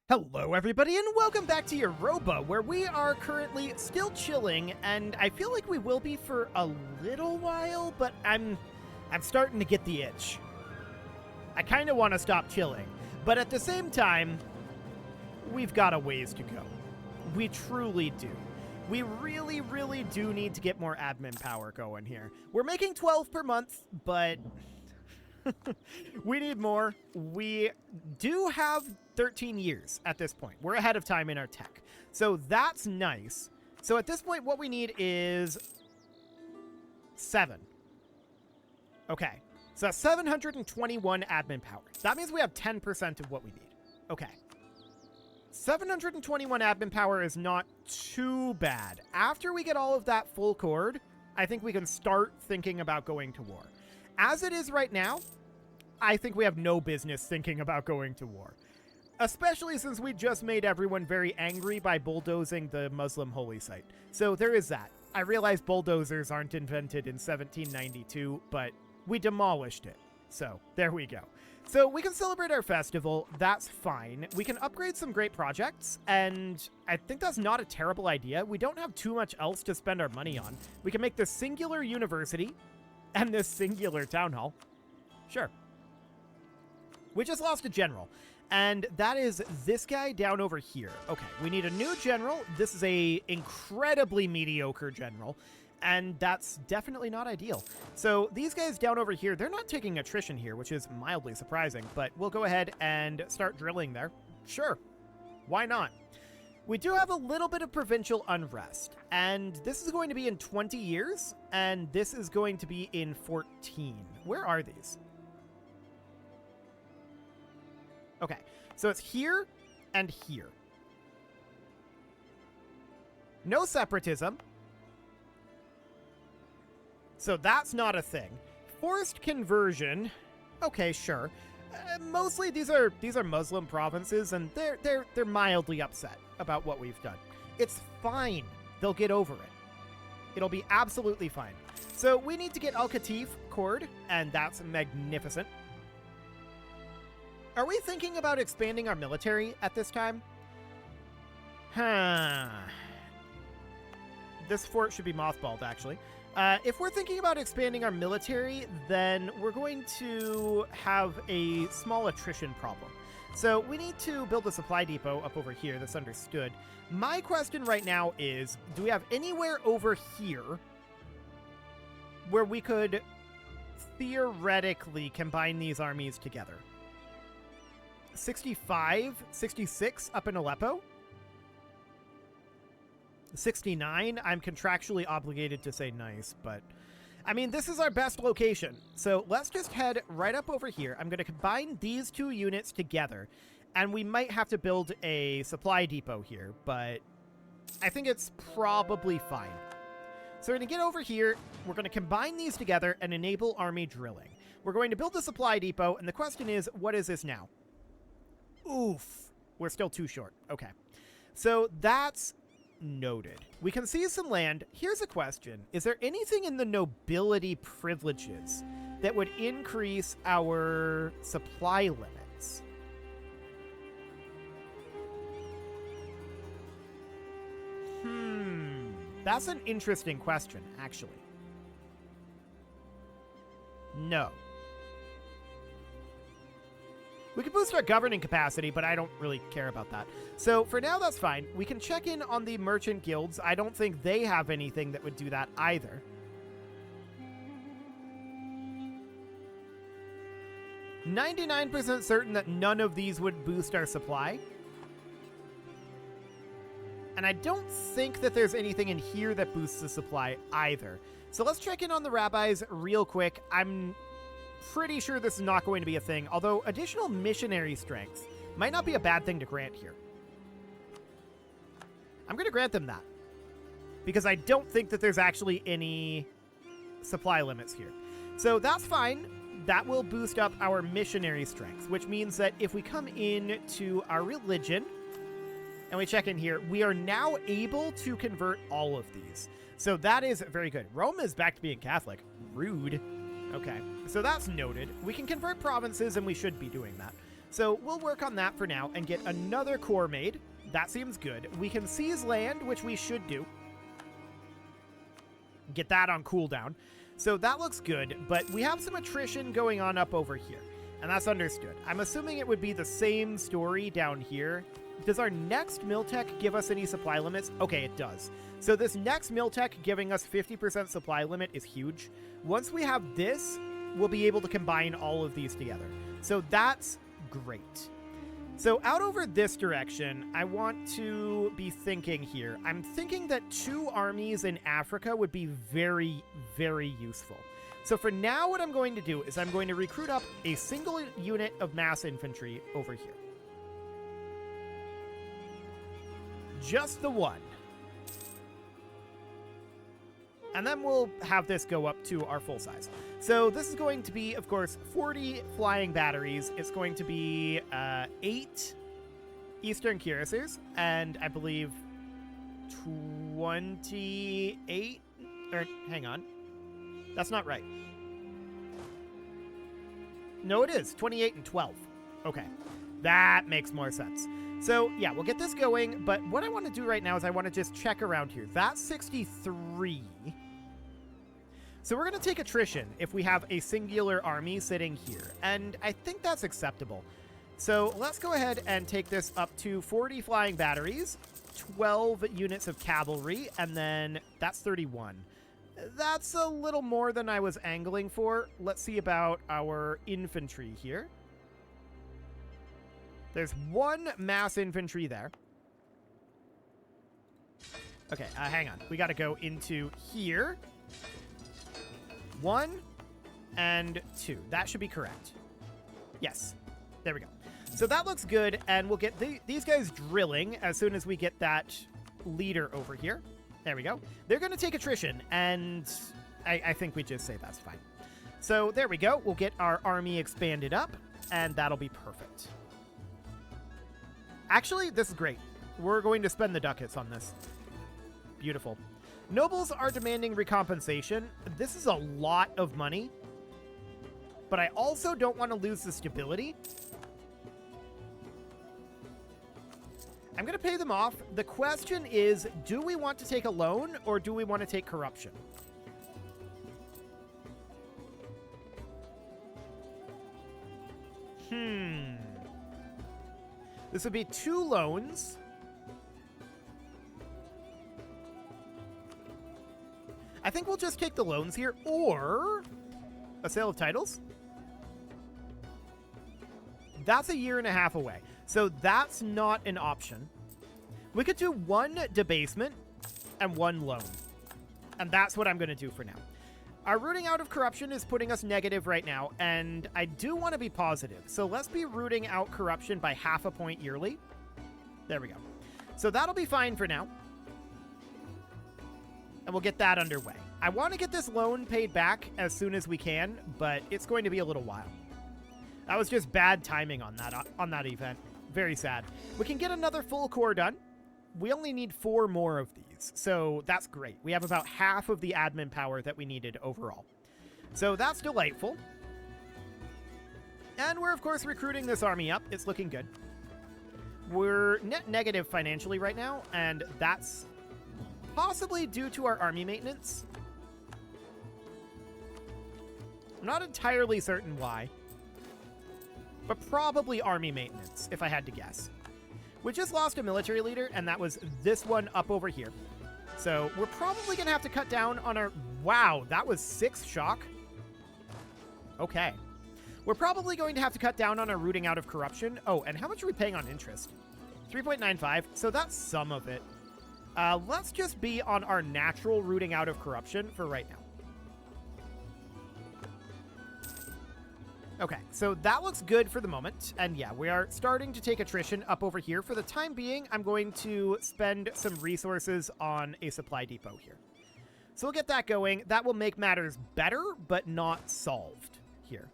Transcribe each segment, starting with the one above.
Hello everybody and welcome back to Europa, where we are currently still chilling, and I feel like we will be for a little while, but I'm starting to get the itch. I kind of want to stop chilling, but at the same time, we've got a ways to go. We truly do. We really do need to get more admin power going here. We're making 12 per month, but we need more. We do have 13 years at this point. We're ahead of time in our tech. So that's nice. So at this point, what we need is 7. Okay. So that's 721 admin power. That means we have 10% of what we need. Okay. 721 admin power is not too bad. After we get all of that full cord, I think we can start thinking about going to war. As it is right now, I think we have no business thinking about going to war. Especially since we just made everyone very angry by bulldozing the Muslim holy site. So there is that. I realize bulldozers aren't invented in 1792, but we demolished it. So there we go. So we can celebrate our festival. That's fine. We can upgrade some great projects, and I think that's not a terrible idea. We don't have too much else to spend our money on. We can make this singular university and this singular town hall. Sure. We just lost a general, and that is this guy down over here. Okay, we need a new general. This is a incredibly mediocre general, and that's definitely not ideal. So these guys down over here, they're not taking attrition here, which is mildly surprising, but we'll go ahead and start drilling there. Sure, why not? We do have a little bit of provincial unrest, and this is going to be in 20 years, and this is going to be in 14. Where are these? Okay, so it's here and here. No separatism. So that's not a thing. Forced conversion. Okay, sure. Mostly these are Muslim provinces, and they're mildly upset about what we've done. It's fine. They'll get over it. It'll be absolutely fine. So we need to get Al-Qatif cord, and that's magnificent. Are we thinking about expanding our military at this time? This fort should be mothballed, actually. If we're thinking about expanding our military, then we're going to have a small attrition problem. So we need to build a supply depot up over here. That's understood. My question right now is, do we have anywhere over here where we could theoretically combine these armies together? 65, 66 up in Aleppo. 69, I'm contractually obligated to say nice, but I mean, this is our best location. So let's just head right up over here. I'm going to combine these two units together, and we might have to build a supply depot here, but I think it's probably fine. So we're going to get over here. We're going to combine these together and enable army drilling. We're going to build a supply depot, and the question is, what is this now? Oof. We're still too short. Okay. So that's noted. We can seize some land. Here's a question. Is there anything in the nobility privileges that would increase our supply limits? That's an interesting question, actually. No. We can boost our governing capacity, but I don't really care about that. So for now, that's fine. We can check in on the merchant guilds. I don't think they have anything that would do that either. 99% certain that none of these would boost our supply. And I don't think that there's anything in here that boosts the supply either. So let's check in on the rabbis real quick. I'm pretty sure this is not going to be a thing, although additional missionary strength might not be a bad thing to grant here. I'm going to grant them that, because I don't think that there's actually any supply limits here. So that's fine. That will boost up our missionary strength, which means that if we come into our religion and we check in here, we are now able to convert all of these. So that is very good. Rome is back to being Catholic. Rude. Okay, so that's noted. We can convert provinces, and we should be doing that. So we'll work on that for now and get another core made. That seems good. We can seize land, which we should do. Get that on cooldown. So that looks good, but we have some attrition going on up over here, and that's understood. I'm assuming it would be the same story down here. Does our next mill tech give us any supply limits? Okay, it does. So this next mill tech giving us 50% supply limit is huge. Once we have this, we'll be able to combine all of these together. So that's great. So out over this direction, I want to be thinking here. I'm thinking that 2 armies in Africa would be very, very useful. So for now, what I'm going to do is I'm going to recruit up a single unit of mass infantry over here. Just the one. And then we'll have this go up to our full size. So this is going to be, of course, 40 flying batteries. It's going to be 8 Eastern Cuirassiers, and I believe 28... Or, hang on. That's not right. No, it is. 28 and 12. Okay. That makes more sense. So, yeah, we'll get this going, but what I want to do right now is I want to just check around here. That's 63. So we're going to take attrition if we have a singular army sitting here, and I think that's acceptable. So let's go ahead and take this up to 40 flying batteries, 12 units of cavalry, and then that's 31. That's a little more than I was angling for. Let's see about our infantry here. There's 1 mass infantry there. Okay, hang on. We got to go into here. 1 and 2. That should be correct. Yes. There we go. So that looks good, and we'll get these guys drilling as soon as we get that leader over here. There we go. They're going to take attrition, and I think we just say that's fine. So there we go. We'll get our army expanded up, and that'll be perfect. Actually, this is great. We're going to spend the ducats on this. Beautiful. Nobles are demanding recompensation. This is a lot of money, but I also don't want to lose the stability. I'm going to pay them off. The question is, do we want to take a loan or do we want to take corruption? This would be 2 loans. I think we'll just take the loans here, or a sale of titles. That's a year and a half away, so that's not an option. We could do 1 debasement and 1 loan, and that's what I'm going to do for now. Our rooting out of corruption is putting us negative right now, and I do want to be positive, so let's be rooting out corruption by ½ a point yearly. There we go. So that'll be fine for now. And we'll get that underway. I want to get this loan paid back as soon as we can, but it's going to be a little while. That was just bad timing on that event. Very sad. We can get another full core done. We only need 4 more of these, so that's great. We have about half of the admin power that we needed overall. So that's delightful. And we're, of course, recruiting this army up. It's looking good. We're net negative financially right now, and that's possibly due to our army maintenance. I'm not entirely certain why, but probably army maintenance, if I had to guess. We just lost a military leader, and that was this one up over here. So we're probably going to have to cut down on our... Wow, that was 6 shock. Okay. We're probably going to have to cut down on our rooting out of corruption. Oh, and how much are we paying on interest? 3.95, so that's some of it. Let's just be on our natural rooting out of corruption for right now. Okay, so that looks good for the moment. And yeah, we are starting to take attrition up over here. For the time being, I'm going to spend some resources on a supply depot here. So we'll get that going. That will make matters better, but not solved here.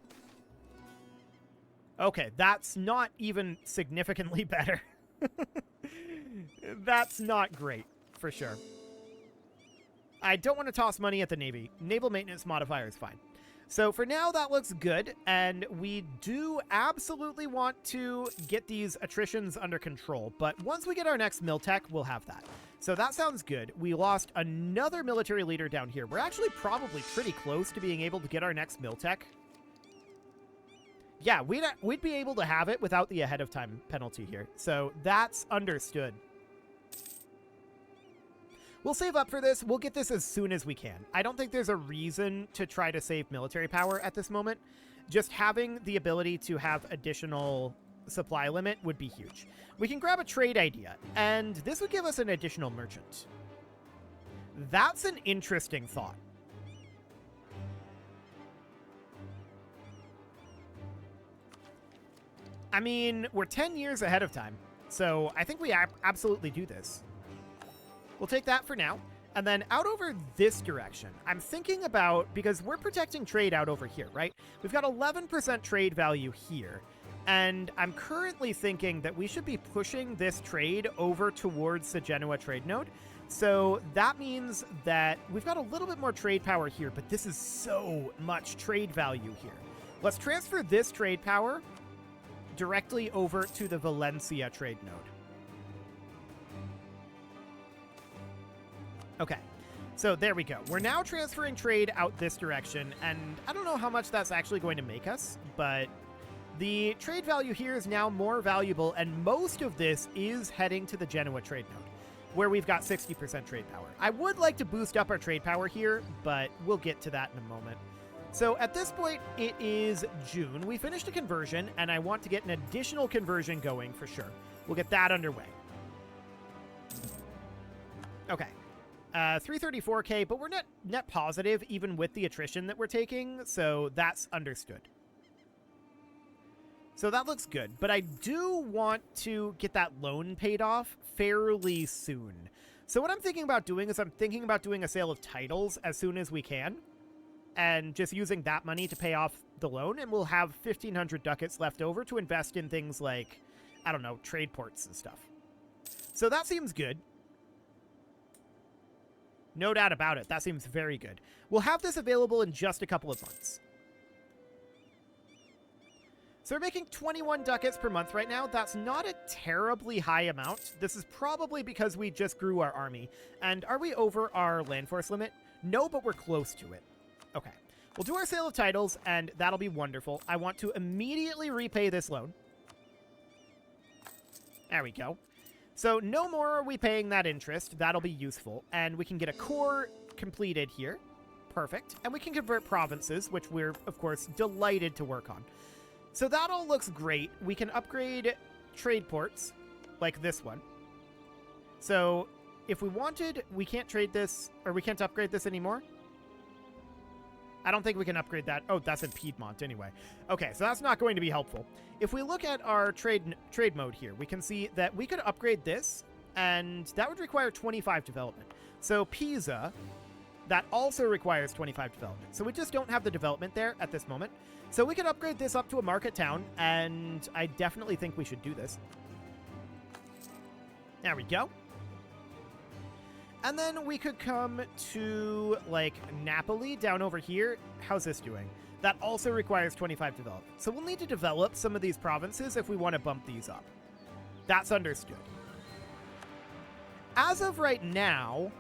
Okay, that's not even significantly better. That's not great, for sure. I don't want to toss money at the Navy. Naval maintenance modifier is fine. So for now, that looks good, and we do absolutely want to get these attritions under control, but once we get our next mil tech, we'll have that. So that sounds good. We lost another military leader down here. We're actually probably pretty close to being able to get our next mil tech. Yeah, we'd be able to have it without the ahead of time penalty here, so that's understood. We'll save up for this. We'll get this as soon as we can. I don't think there's a reason to try to save military power at this moment. Just having the ability to have additional supply limit would be huge. We can grab a trade idea, and this would give us an additional merchant. That's an interesting thought. I mean, we're 10 years ahead of time, so I think we absolutely do this. We'll take that for now. And then out over this direction, I'm thinking about, because we're protecting trade out over here, right? We've got 11% trade value here. And I'm currently thinking that we should be pushing this trade over towards the Genoa trade node. So that means that we've got a little bit more trade power here, but this is so much trade value here. Let's transfer this trade power directly over to the Valencia trade node. Okay, so there we go. We're now transferring trade out this direction, and I don't know how much that's actually going to make us, but the trade value here is now more valuable, and most of this is heading to the Genoa trade node, where we've got 60% trade power. I would like to boost up our trade power here, but we'll get to that in a moment. So at this point, it is June. We finished a conversion, and I want to get an additional conversion going for sure. We'll get that underway. Okay. 334k, but we're net positive even with the attrition that we're taking, so that's understood. So that looks good, but I do want to get that loan paid off fairly soon. So what I'm thinking about doing is I'm thinking about doing a sale of titles as soon as we can, and just using that money to pay off the loan, and we'll have 1,500 ducats left over to invest in things like, I don't know, trade ports and stuff. So that seems good. No doubt about it. That seems very good. We'll have this available in just a couple of months. So we're making 21 ducats per month right now. That's not a terribly high amount. This is probably because we just grew our army. And are we over our land force limit? No, but we're close to it. Okay. We'll do our sale of titles, and that'll be wonderful. I want to immediately repay this loan. There we go. So no more are we paying that interest. That'll be useful. And we can get a core completed here. Perfect. And we can convert provinces, which we're, of course, delighted to work on. So that all looks great. We can upgrade trade ports, like this one. So if we wanted, we can't trade this, or we can't upgrade this anymore. I don't think we can upgrade that. Oh, that's in Piedmont anyway. Okay, so that's not going to be helpful. If we look at our trade mode here, we can see that we could upgrade this, and that would require 25 development. So Pisa, that also requires 25 development. So we just don't have the development there at this moment. So we could upgrade this up to a market town, and I definitely think we should do this. There we go. And then we could come to, like, Napoli down over here. How's this doing? That also requires 25 development. So we'll need to develop some of these provinces if we want to bump these up. That's understood. As of right now,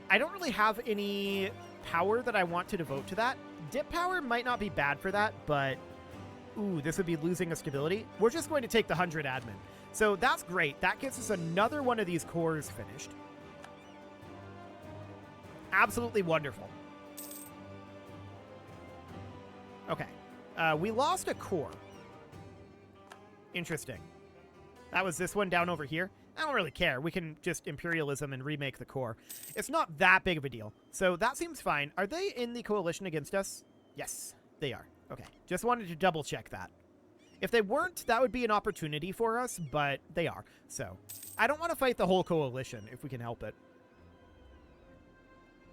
I don't really have any power that I want to devote to that. Dip power might not be bad for that, but... Ooh, this would be losing a stability. We're just going to take the 100 admin. So that's great. That gets us another one of these cores finished. Absolutely wonderful. Okay. We lost a core. Interesting. That was this one down over here. I don't really care. We can just imperialism and remake the core. It's not that big of a deal. So that seems fine. Are they in the coalition against us? Yes, they are. Okay. Just wanted to double check that. If they weren't, that would be an opportunity for us, but they are. So I don't want to fight the whole coalition if we can help it.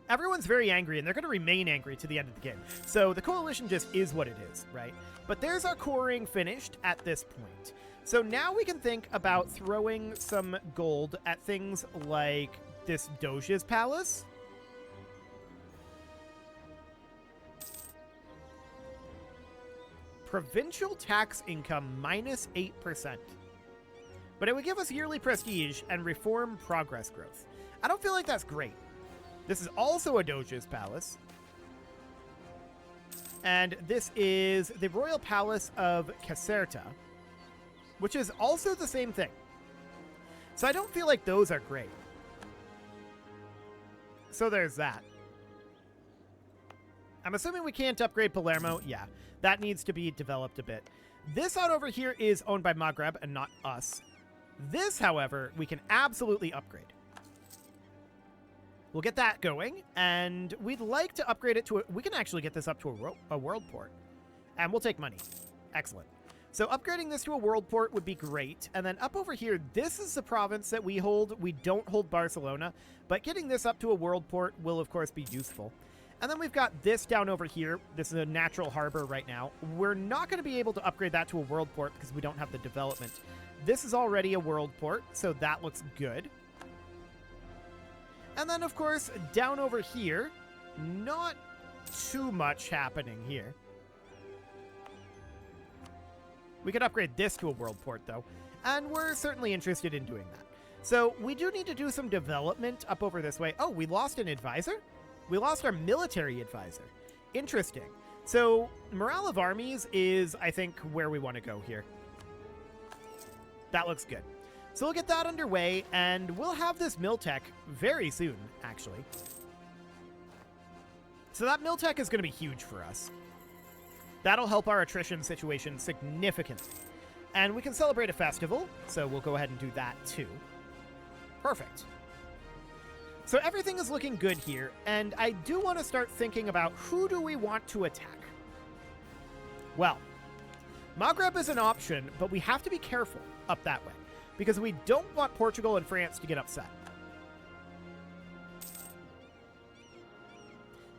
Everyone's very angry, and they're going to remain angry to the end of the game. So the coalition just is what it is, right? But there's our coring finished at this point. So now we can think about throwing some gold at things like this Doge's palace. provincial tax income minus 8%. But it would give us yearly prestige and reform progress growth. I don't feel like that's great. This is also a Doge's palace. And this is the Royal Palace of Caserta, which is also the same thing. So I don't feel like those are great. So there's that. I'm assuming we can't upgrade Palermo. Yeah, that needs to be developed a bit. This out over here is owned by Maghreb and not us. This, however, we can absolutely upgrade. We'll get that going, and we'd like to upgrade it to we can actually get this up to a world port, and we'll take money. Excellent. So upgrading this to a world port would be great, and then up over here, this is the province that we hold. We don't hold Barcelona, but getting this up to a world port will, of course, be useful. And then we've got this down over here. This is a natural harbor right now. We're not going to be able to upgrade that to a world port because we don't have the development. This is already a world port, so that looks good. And then, of course, down over here, not too much happening here. We could upgrade this to a world port, though, and we're certainly interested in doing that. So we do need to do some development up over this way. Oh, we lost an advisor? We lost our military advisor. Interesting. So morale of armies is, I think, where we want to go here. That looks good. So we'll get that underway, and we'll have this Miltech very soon, actually. So that Miltech is going to be huge for us. That'll help our attrition situation significantly. And we can celebrate a festival, so we'll go ahead and do that too. Perfect. So everything is looking good here, and I do want to start thinking about who do we want to attack. Well, Maghreb is an option, but we have to be careful up that way, because we don't want Portugal and France to get upset.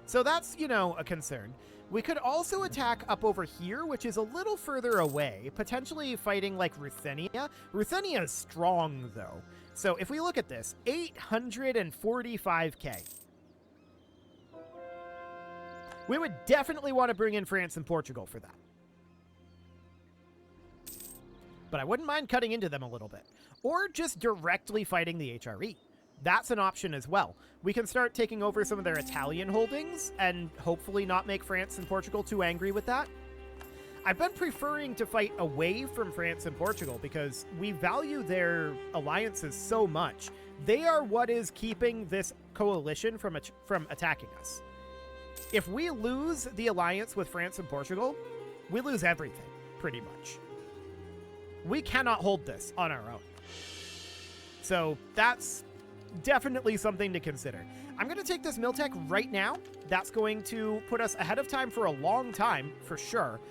So that's, you know, a concern. We could also attack up over here, which is a little further away, potentially fighting like Ruthenia. Ruthenia is strong, though. So if we look at this, 845k. We would definitely want to bring in France and Portugal for that. But I wouldn't mind cutting into them a little bit. Or just directly fighting the HRE. That's an option as well. We can start taking over some of their Italian holdings and hopefully not make France and Portugal too angry with that. I've been preferring to fight away from France and Portugal because we value their alliances so much. They are what is keeping this coalition from attacking us. If we lose the alliance with France and Portugal, we lose everything, pretty much. We cannot hold this on our own. So that's definitely something to consider. I'm going to take this Miltech right now. That's going to put us ahead of time for a long time, for sure.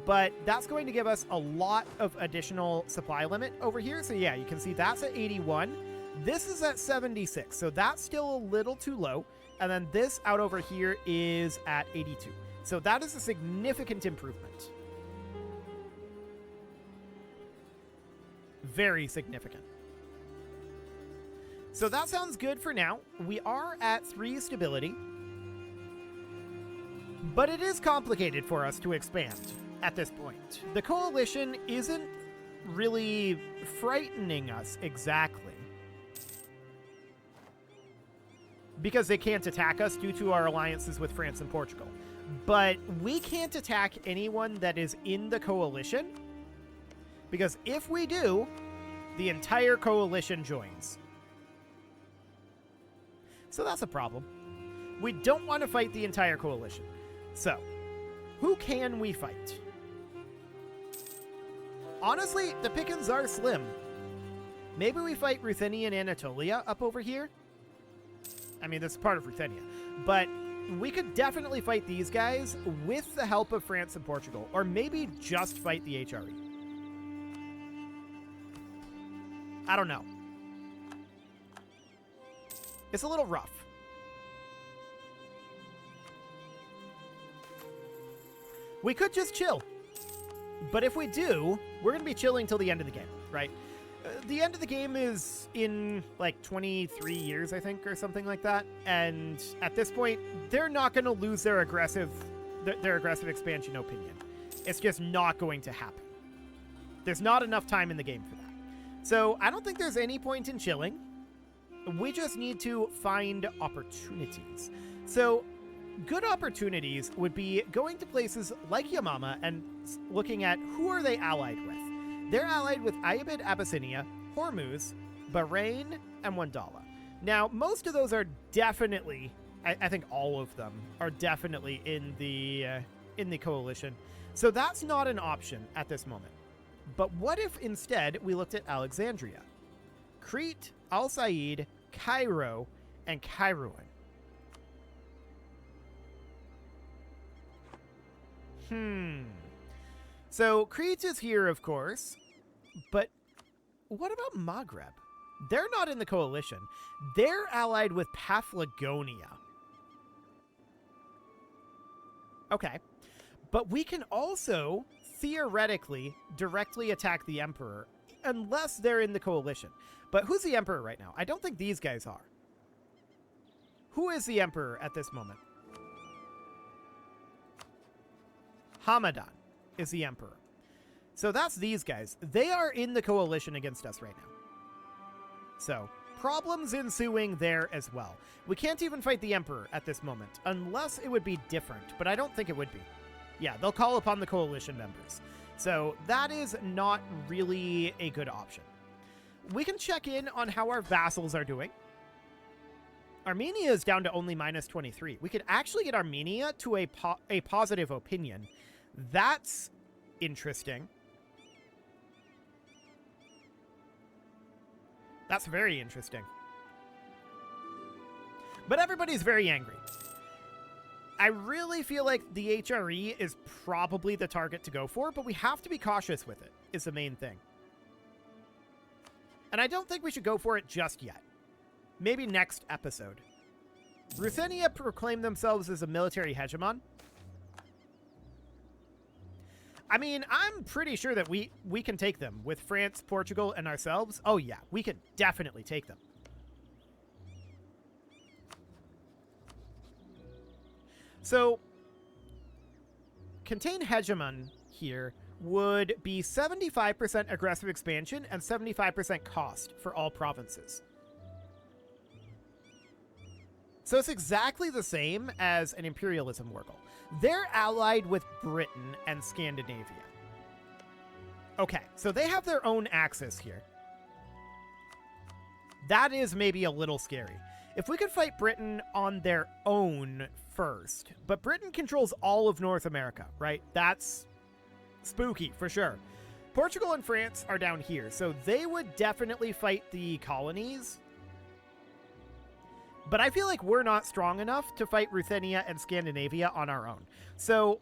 But that's going to give us a lot of additional supply limit over here. So yeah, you can see that's at 81. This is at 76. So that's still a little too low. And then this out over here is at 82. So that is a significant improvement. Very significant. So that sounds good for now. We are at 3 stability. But it is complicated for us to expand at this point. The coalition isn't really frightening us exactly, because they can't attack us due to our alliances with France and Portugal. But we can't attack anyone that is in the coalition, because if we do, the entire coalition joins. So that's a problem. We don't want to fight the entire coalition. So, who can we fight? Honestly, the pickings are slim. Maybe we fight Ruthenia and Anatolia up over here. I mean, this is part of Ruthenia. But we could definitely fight these guys with the help of France and Portugal. Or maybe just fight the HRE. I don't know. It's a little rough. We could just chill. But if we do, we're going to be chilling till the end of the game, right? The end of the game is in like 23 years, I think, or something like that. And at this point, they're not going to lose their aggressive expansion opinion. It's just not going to happen. There's not enough time in the game for that. So I don't think there's any point in chilling. We just need to find opportunities. So good opportunities would be going to places like Yamama and looking at who are they allied with. They're allied with Ayubid, Abyssinia, Hormuz, Bahrain, and Wandala. Now, most of those are definitely, I think all of them are definitely in the coalition. So that's not an option at this moment. But what if instead we looked at Alexandria, Crete, Al Said, Cairo, and Kairouan? So Crete is here, of course, but what about Maghreb? They're not in the coalition. They're allied with Paphlagonia. Okay. But we can also, theoretically, directly attack the Emperor, unless they're in the coalition. But who's the Emperor right now? I don't think these guys are. Who is the Emperor at this moment? Hamadan is the Emperor. So that's these guys. They are in the coalition against us right now. So, problems ensuing there as well. We can't even fight the Emperor at this moment, unless it would be different, but I don't think it would be. Yeah, they'll call upon the coalition members. So that is not really a good option. We can check in on how our vassals are doing. Armenia is down to only -23. We could actually get Armenia to a positive opinion. That's interesting. That's very interesting. But everybody's very angry. I really feel like the HRE is probably the target to go for, but we have to be cautious with it, is the main thing. And I don't think we should go for it just yet. Maybe next episode. Ruthenia proclaim themselves as a military hegemon. I mean, I'm pretty sure that we can take them with France, Portugal, and ourselves. Oh yeah, we can definitely take them. So, contain hegemon here would be 75% aggressive expansion and 75% cost for all provinces. So it's exactly the same as an imperialism wargle. They're allied with Britain and Scandinavia. Okay, so they have their own axis here. That is maybe a little scary. If we could fight Britain on their own first, but Britain controls all of North America, right? That's spooky for sure. Portugal and France are down here, so they would definitely fight the colonies. But I feel like we're not strong enough to fight Ruthenia and Scandinavia on our own. So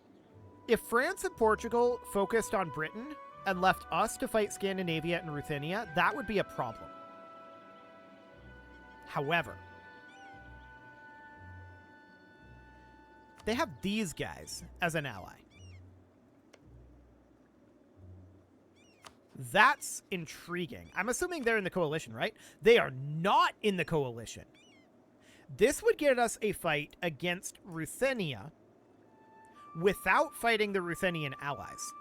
if France and Portugal focused on Britain and left us to fight Scandinavia and Ruthenia, that would be a problem. However, they have these guys as an ally. That's intriguing. I'm assuming they're in the coalition, right? They are not in the coalition. This would get us a fight against Ruthenia without fighting the Ruthenian allies.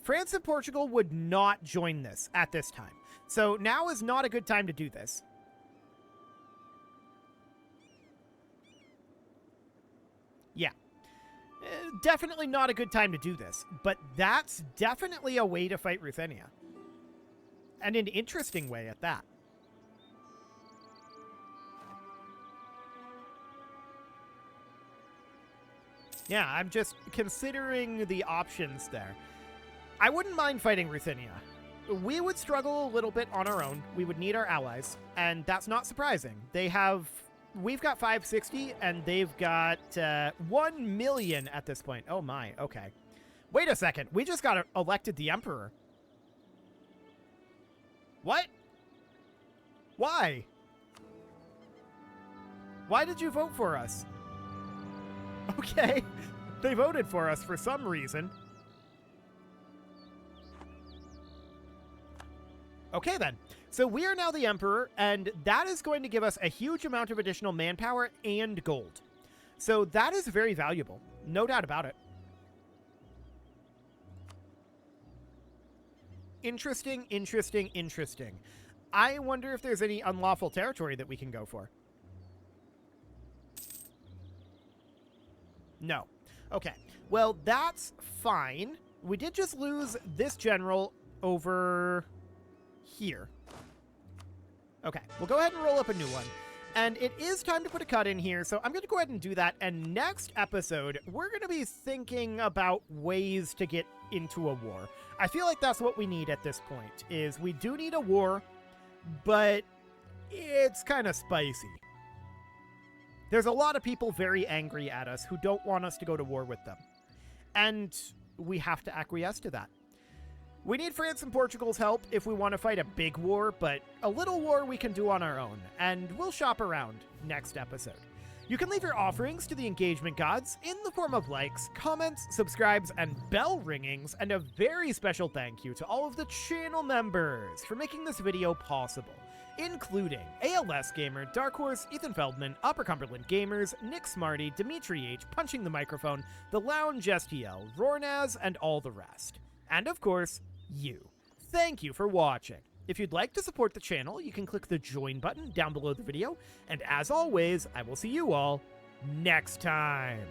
France and Portugal would not join this at this time. So now is not a good time to do this. Yeah. Definitely not a good time to do this. But that's definitely a way to fight Ruthenia. And an interesting way at that. Yeah, I'm just considering the options there. I wouldn't mind fighting Ruthenia. We would struggle a little bit on our own. We would need our allies, and that's not surprising. We've got 560, and they've got 1 million at this point. Oh my, okay. Wait a second, we just got elected the Emperor. What? Why? Why did you vote for us? Okay, they voted for us for some reason. Okay, then. So we are now the Emperor, and that is going to give us a huge amount of additional manpower and gold. So that is very valuable. No doubt about it. Interesting, interesting, interesting. I wonder if there's any unlawful territory that we can go for. No. Okay. Well, that's fine. We did just lose this general over here. Okay, we'll go ahead and roll up a new one. And it is time to put a cut in here, so I'm going to go ahead and do that. And next episode, we're going to be thinking about ways to get into a war. I feel like that's what we need at this point, is we do need a war, but it's kind of spicy. There's a lot of people very angry at us who don't want us to go to war with them. And we have to acquiesce to that. We need France and Portugal's help if we want to fight a big war, but a little war we can do on our own, and we'll shop around next episode. You can leave your offerings to the engagement gods in the form of likes, comments, subscribes, and bell ringings, and a very special thank you to all of the channel members for making this video possible, including ALS Gamer, Dark Horse, Ethan Feldman, Upper Cumberland Gamers, Nick Smarty, Dimitri H, Punching the Microphone, The Lounge STL, Rornaz, and all the rest. And of course, you. Thank you for watching. If you'd like to support the channel, you can click the join button down below the video, and as always, I will see you all next time.